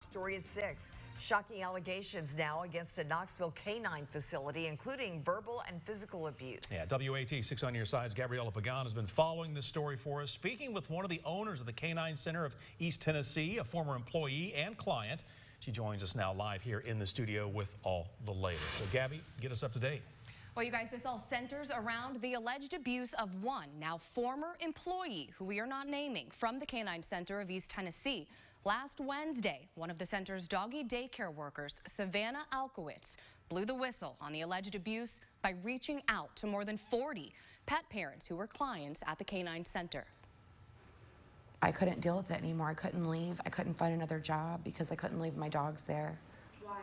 Story at 6. Shocking allegations now against a Knoxville K-9 facility, including verbal and physical abuse. Yeah, WATE 6 on your side's Gabriella Pagan has been following this story for us, speaking with one of the owners of the K-9 Center of East Tennessee, a former employee and client. She joins us now live here in the studio with all the latest. So, Gabby, get us up to date. Well, you guys, this all centers around the alleged abuse of one now former employee who we are not naming from the K-9 Center of East Tennessee. Last Wednesday, one of the center's doggy daycare workers, Savannah Alkowitz, blew the whistle on the alleged abuse by reaching out to more than 40 pet parents who were clients at the K-9 Center. I couldn't deal with it anymore. I couldn't leave. I couldn't find another job because I couldn't leave my dogs there. Why?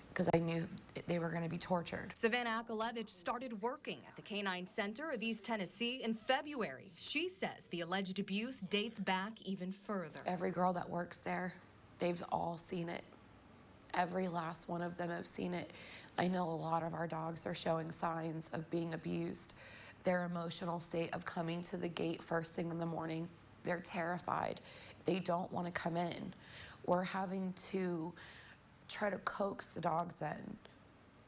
Because I knew they were going to be tortured. Savannah Alkowitz started working at the K-9 Center of East Tennessee in February. She says the alleged abuse dates back even further. Every girl that works there, they've all seen it. Every last one of them have seen it. I know a lot of our dogs are showing signs of being abused. Their emotional state of coming to the gate first thing in the morning, they're terrified. They don't want to come in. We're having to try to coax the dogs in.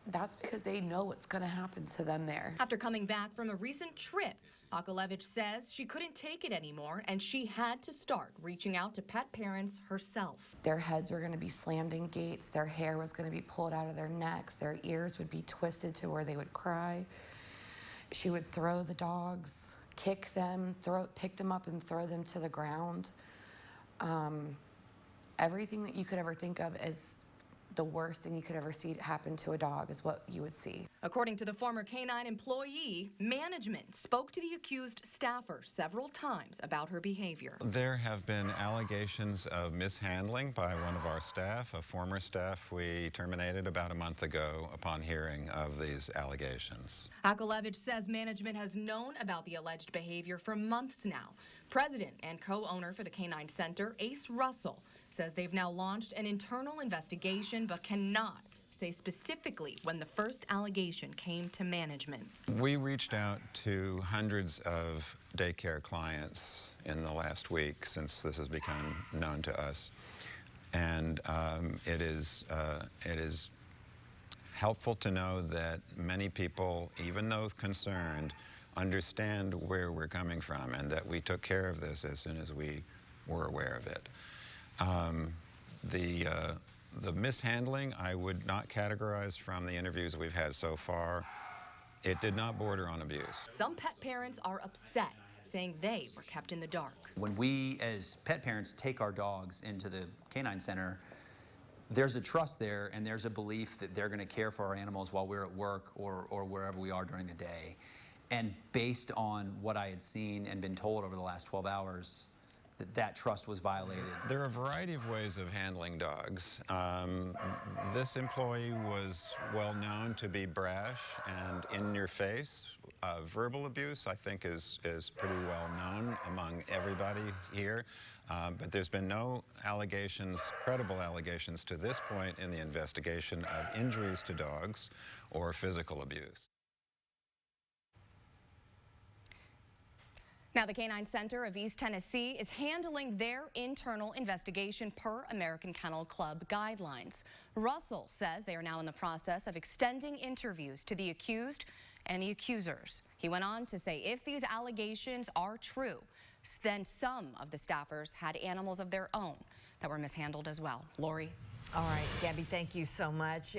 That's because they know what's going to happen to them there. After coming back from a recent trip, Alkowitz says she couldn't take it anymore and she had to start reaching out to pet parents herself. Their heads were going to be slammed in gates, their hair was going to be pulled out of their necks, their ears would be twisted to where they would cry. She would throw the dogs, kick them, pick them up and throw them to the ground. Everything that you could ever think of as the worst thing you could ever see happen to a dog is what you would see. According to the former K-9 employee, management spoke to the accused staffer several times about her behavior. There have been allegations of mishandling by one of our staff, a former staff we terminated about a month ago upon hearing of these allegations. Alkowitz says management has known about the alleged behavior for months now. President and co-owner for the K-9 Center, Ace Russell, says they've now launched an internal investigation but cannot say specifically when the first allegation came to management. We reached out to hundreds of daycare clients in the last week since this has become known to us. And it is helpful to know that many people, even those concerned, understand where we're coming from and that we took care of this as soon as we were aware of it. The mishandling, I would not categorize from the interviews we've had so far. It did not border on abuse. Some pet parents are upset, saying they were kept in the dark. When we, as pet parents, take our dogs into the K-9 Center, there's a trust there and there's a belief that they're going to care for our animals while we're at work or wherever we are during the day. And based on what I had seen and been told over the last 12 hours, that trust was violated. There are a variety of ways of handling dogs. This employee was well known to be brash and in your face. Verbal abuse, I think, is pretty well known among everybody here. But there's been no allegations, credible allegations to this point in the investigation of injuries to dogs or physical abuse. Now, the K-9 Center of East Tennessee is handling their internal investigation per American Kennel Club guidelines. Russell says they are now in the process of extending interviews to the accused and the accusers. He went on to say if these allegations are true, then some of the staffers had animals of their own that were mishandled as well. Lori. All right, Gabby, thank you so much.